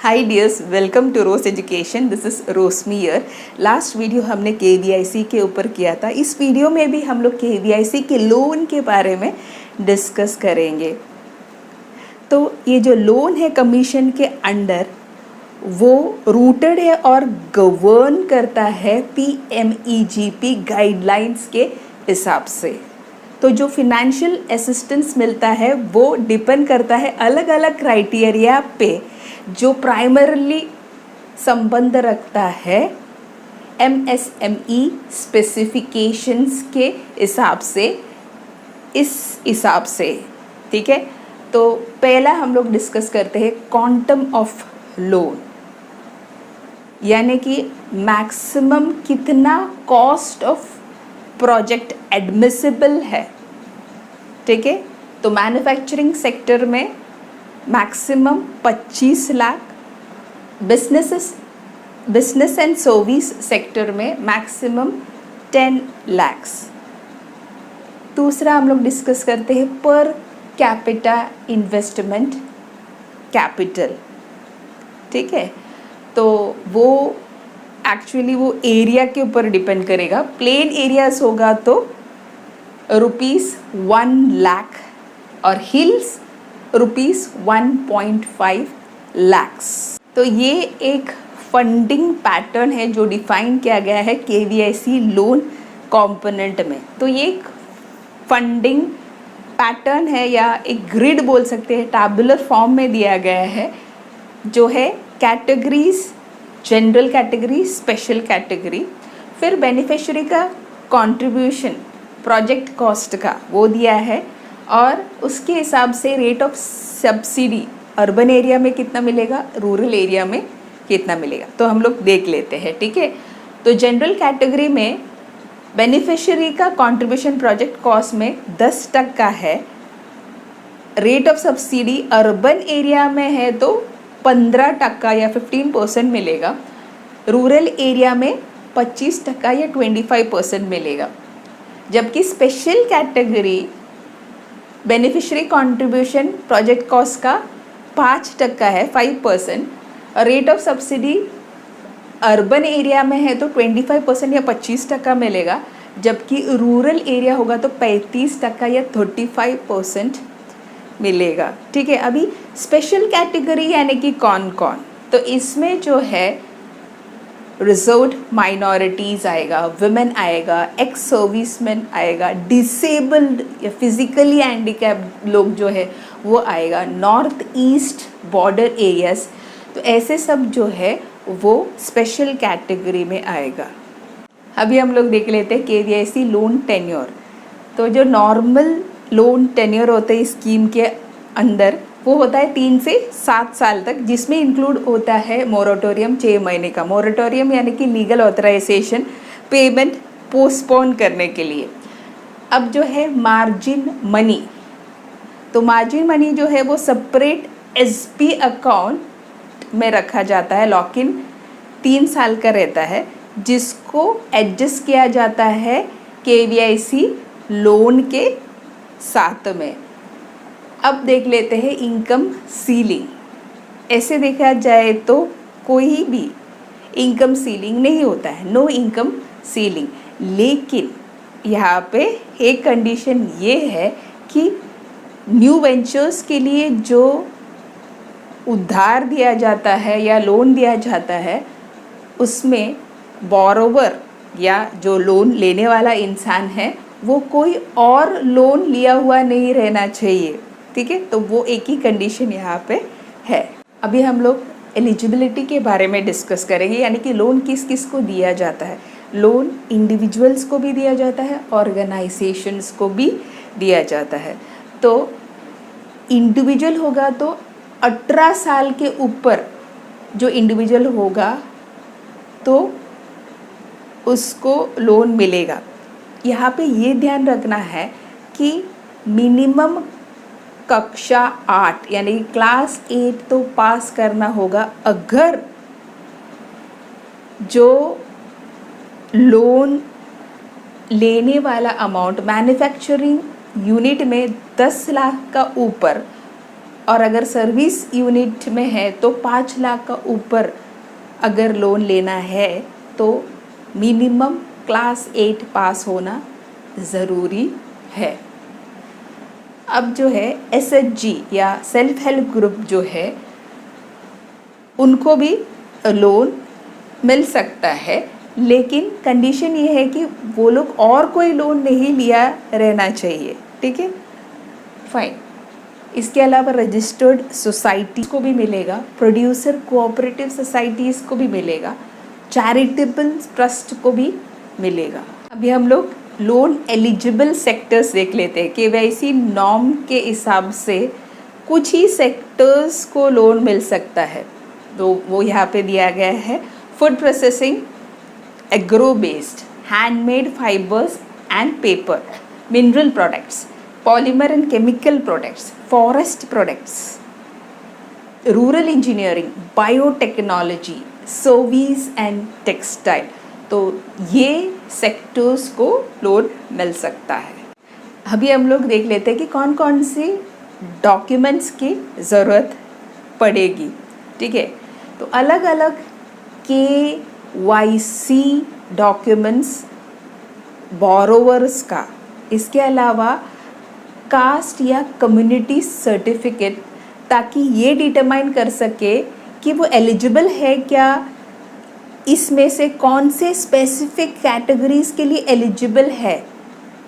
High dears, welcome to Rose Education. This is Roshmi Iyer. Last video हमने KVIC के ऊपर किया था। इस वीडियो में भी हम लोग KVIC के लोन के बारे में डिस्कस करेंगे। तो ये जो लोन है कमीशन के अंडर, वो रूटेड है और गवर्न करता है PMEGP गाइडलाइंस के हिसाब से। तो जो फिनेंशियल असिस्टेंस मिलता है वो डिपेंड करता है अलग अलग क्राइटेरिया पे, जो प्राइमरली संबंध रखता है MSME स्पेसिफिकेशंस के हिसाब से, इस हिसाब से। ठीक है, तो पहला हम लोग डिस्कस करते हैं क्वांटम ऑफ लोन, यानी कि मैक्सिमम कितना कॉस्ट ऑफ प्रोजेक्ट एडमिसिबल है। ठीक है, तो मैन्युफैक्चरिंग सेक्टर में maximum 25 lakh, business and service sector में मैक्सिमम 10 lakhs। दूसरा हम लोग डिस्कस करते हैं पर कैपिटा इन्वेस्टमेंट कैपिटल। ठीक है, तो वो एक्चुअली वो एरिया के ऊपर डिपेंड करेगा। प्लेन एरियाज होगा तो ₹1 lakh और हिल्स ₹1.5 lakhs। तो ये एक फंडिंग पैटर्न है जो डिफाइन किया गया है KVIC लोन कंपोनेंट में। तो ये एक फंडिंग पैटर्न है या एक ग्रिड बोल सकते हैं, टैबुलर फॉर्म में दिया गया है, जो है categories, general category, special category, फिर बेनिफिशियरी का कंट्रीब्यूशन प्रोजेक्ट कॉस्ट का वो दिया है, और उसके हिसाब से rate of subsidy urban area में कितना मिलेगा, रूरल एरिया में कितना मिलेगा। तो हम लोग देख लेते हैं। ठीक है, तो जनरल कैटेगरी में बेनिफिशियरी का कंट्रीब्यूशन प्रोजेक्ट कॉस्ट में 10% है। Rate of subsidy urban area में है तो 15% या 15% मिलेगा, रूरल एरिया में 25% या 25% मिलेगा। जबकि special category beneficiary contribution project cost का 5% है, 5%, और rate of subsidy urban area में है तो 25% या 25% मिलेगा, जबकि रूरल एरिया होगा तो 35% या 35% मिलेगा। ठीक है, अभी स्पेशल कैटेगरी यानी कि कौन कौन, तो इसमें जो है रिजर्व्ड माइनॉरिटीज़ आएगा, वुमेन आएगा, एक्स सर्विसमैन आएगा, डिसेबल्ड या फिजिकली हैंडीकैप्ड लोग जो है वो आएगा, नॉर्थ ईस्ट बॉर्डर एरियाज, तो ऐसे सब जो है वो स्पेशल कैटेगरी में आएगा। अभी हम लोग देख लेते हैं KVIC लोन टेन्योर। तो जो नॉर्मल लोन टेन्योर होते हैं स्कीम के अंदर, वो होता है 3 से 7 साल तक, जिसमें इंक्लूड होता है मोरेटोरियम 6 महीने का। मोरेटोरियम यानी कि लीगल ऑथराइजेशन पेमेंट पोस्टपोन करने के लिए। अब जो है मार्जिन मनी, तो मार्जिन मनी जो है वो सेपरेट SP अकाउंट में रखा जाता है, लॉक इन 3 साल का रहता है, जिसको एडजस्ट किया जाता है KVIC लोन के साथ में। अब देख लेते हैं इनकम सीलिंग। ऐसे देखा जाए तो कोई भी इनकम सीलिंग नहीं होता है, नो इनकम सीलिंग, लेकिन यहाँ पे एक कंडीशन ये है कि न्यू वेंचर्स के लिए जो उधार दिया जाता है या लोन दिया जाता है, उसमें बोरोवर या जो लोन लेने वाला इंसान है वो कोई और लोन लिया हुआ नहीं रहना चाहिए। ठीक है, तो वो एक ही कंडीशन यहाँ पे है। अभी हम लोग एलिजिबिलिटी के बारे में डिस्कस करेंगे, यानी कि लोन किस किस को दिया जाता है। लोन इंडिविजुअल्स को भी दिया जाता है, ऑर्गेनाइजेशंस को भी दिया जाता है। तो इंडिविजुअल होगा तो 18 साल के ऊपर जो इंडिविजुअल होगा तो उसको लोन मिलेगा। यहाँ पे ये ध्यान रखना है कि मिनिमम कक्षा 8 यानी क्लास 8 तो पास करना होगा, अगर जो लोन लेने वाला अमाउंट मैन्युफैक्चरिंग यूनिट में 10 लाख का ऊपर और अगर सर्विस यूनिट में है तो 5 लाख का ऊपर अगर लोन लेना है तो मिनिमम क्लास 8 पास होना ज़रूरी है। अब जो है SHG या सेल्फ हेल्प ग्रुप जो है उनको भी लोन मिल सकता है, लेकिन कंडीशन ये है कि वो लोग और कोई लोन नहीं लिया रहना चाहिए। ठीक है, फाइन। इसके अलावा रजिस्टर्ड सोसाइटी को भी मिलेगा, प्रोड्यूसर कोऑपरेटिव सोसाइटीज़ को भी मिलेगा, चैरिटेबल ट्रस्ट को भी मिलेगा। अभी हम लोग लोन एलिजिबल सेक्टर्स देख लेते हैं। KYC नॉर्म के हिसाब से कुछ ही सेक्टर्स को लोन मिल सकता है, तो वो यहाँ पे दिया गया है। Food processing, agro based, handmade fibres and paper, mineral products, polymer and chemical products, forest products, rural engineering, biotechnology, service and textile. तो ये सेक्टर्स को लोन मिल सकता है। अभी हम लोग देख लेते हैं कि कौन कौन सी डॉक्यूमेंट्स की ज़रूरत पड़ेगी। ठीक है, तो अलग अलग KYC डॉक्यूमेंट्स बोरोवर्स का, इसके अलावा कास्ट या कम्युनिटी सर्टिफिकेट, ताकि ये डिटरमाइन कर सके कि वो एलिजिबल है क्या, इसमें से कौन से स्पेसिफिक कैटेगरीज के लिए एलिजिबल है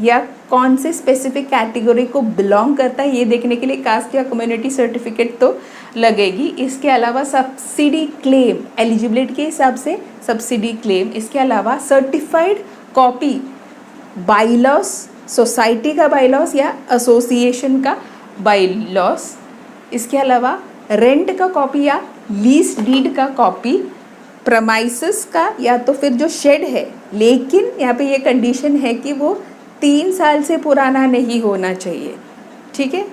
या कौन से स्पेसिफिक कैटेगरी को बिलोंग करता है, ये देखने के लिए कास्ट या कम्युनिटी सर्टिफिकेट तो लगेगी। इसके अलावा सब्सिडी क्लेम, एलिजिबिलिटी के हिसाब से सब्सिडी क्लेम, इसके अलावा सर्टिफाइड कॉपी बाईलॉस, सोसाइटी का बाईलॉस या एसोसिएशन का बाईलॉस, इसके अलावा रेंट का कॉपी या लीज डीड का कॉपी, प्रमाइसेस का या तो फिर जो शेड है, लेकिन यहाँ पे ये कंडीशन है कि वो 3 साल से पुराना नहीं होना चाहिए। ठीक है,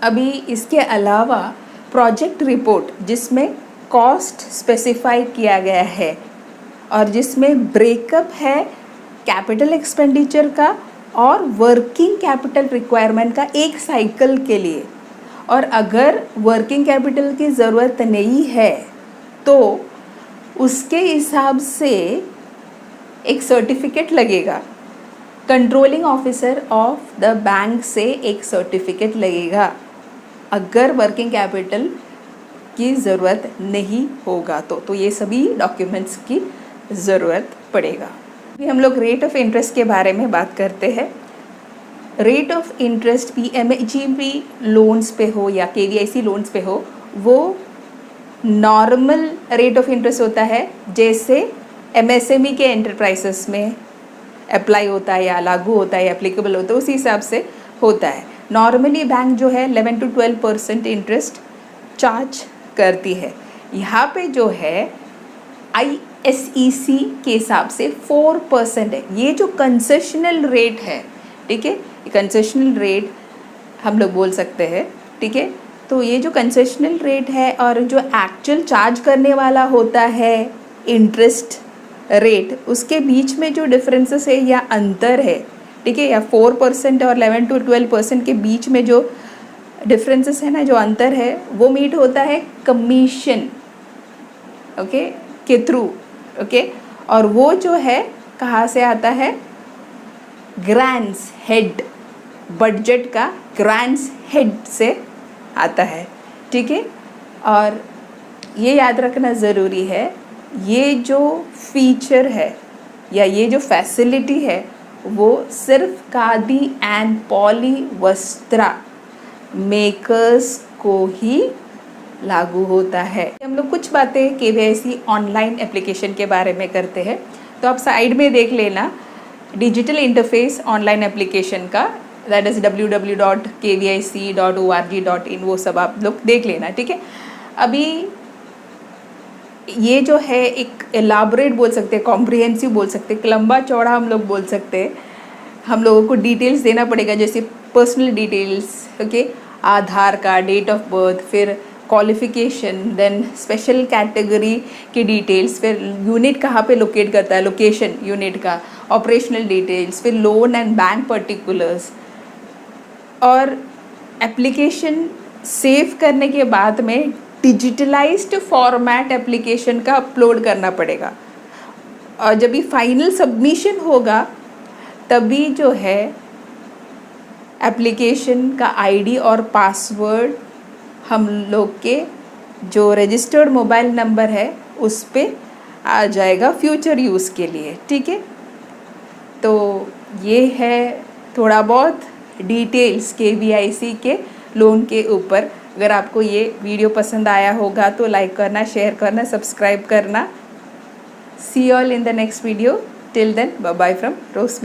अभी इसके अलावा प्रोजेक्ट रिपोर्ट जिसमें कॉस्ट स्पेसिफाई किया गया है और जिसमें ब्रेकअप है कैपिटल एक्सपेंडिचर का और वर्किंग कैपिटल रिक्वायरमेंट का एक साइकिल के लिए। और अगर वर्किंग कैपिटल की ज़रूरत नहीं है तो उसके हिसाब से एक सर्टिफिकेट लगेगा, controlling officer of the bank से एक सर्टिफिकेट लगेगा अगर वर्किंग कैपिटल की ज़रूरत नहीं होगा तो ये सभी डॉक्यूमेंट्स की ज़रूरत पड़ेगा। अभी हम लोग रेट ऑफ इंटरेस्ट के बारे में बात करते हैं। Rate of interest PMHEP loans पे हो या KVIC लोन्स पे हो, वो नॉर्मल रेट ऑफ इंटरेस्ट होता है जैसे MSME के एंटरप्राइजेस में अप्लाई होता है या लागू होता है, एप्लीकेबल होता है, उसी हिसाब से होता है। नॉर्मली बैंक जो है 11 to 12% इंटरेस्ट चार्ज करती है। यहाँ पे जो है ISEC के हिसाब से 4% है। ये जो कंसेशनल रेट है, ठीक है, कंसेशनल रेट हम लोग बोल सकते हैं। ठीक है, तो ये जो कंसेशनल रेट है और जो एक्चुअल चार्ज करने वाला होता है इंटरेस्ट रेट, उसके बीच में जो डिफरेंसेस है या अंतर है, ठीक है, या 4% और 11 to 12% के बीच में जो डिफरेंसेस है ना, जो अंतर है, वो मीट होता है कमीशन ओके के थ्रू। ओके, और वो जो है कहाँ से आता है, ग्रांट्स हेड, बजट का ग्रांट्स हेड से आता है। ठीक है, और ये याद रखना ज़रूरी है, ये जो फीचर है या ये जो फैसिलिटी है वो सिर्फ खादी एंड पॉली वस्त्रा मेकर्स को ही लागू होता है। हम लोग कुछ बातें KYC ऑनलाइन एप्लीकेशन के बारे में करते हैं, तो आप साइड में देख लेना डिजिटल इंटरफेस ऑनलाइन एप्लीकेशन का, दैट इज़ www.kvic.org.in, वो सब आप लोग देख लेना। ठीक है, अभी ये जो है एक एलाबोरेट बोल सकते हैं, कॉम्प्रिहेंसिव बोल सकते हैं, लंबा चौड़ा हम लोग बोल सकते हैं। हम लोगों को डिटेल्स देना पड़ेगा, जैसे personal details, okay, Aadhaar card, date of birth, फिर क्वालिफिकेशन, देन स्पेशल कैटेगरी की डिटेल्स, फिर यूनिट कहाँ पे लोकेट करता है, लोकेशन यूनिट का, ऑपरेशनल डिटेल्स, फिर लोन एंड बैंक पर्टिकुलर्स, और एप्लीकेशन सेव करने के बाद में डिजिटलाइज्ड फॉर्मेट एप्लीकेशन का अपलोड करना पड़ेगा। और जब ये फाइनल सबमिशन होगा तभी जो है एप्लीकेशन का आईडी और पासवर्ड हम लोग के जो रजिस्टर्ड मोबाइल नंबर है उस पे आ जाएगा फ्यूचर यूज़ के लिए। ठीक है, तो ये है थोड़ा बहुत डिटेल्स KVIC के लोन के ऊपर। अगर आपको ये वीडियो पसंद आया होगा तो लाइक करना, शेयर करना, सब्सक्राइब करना। See all in the next video. Till then, bye bye from Roshni.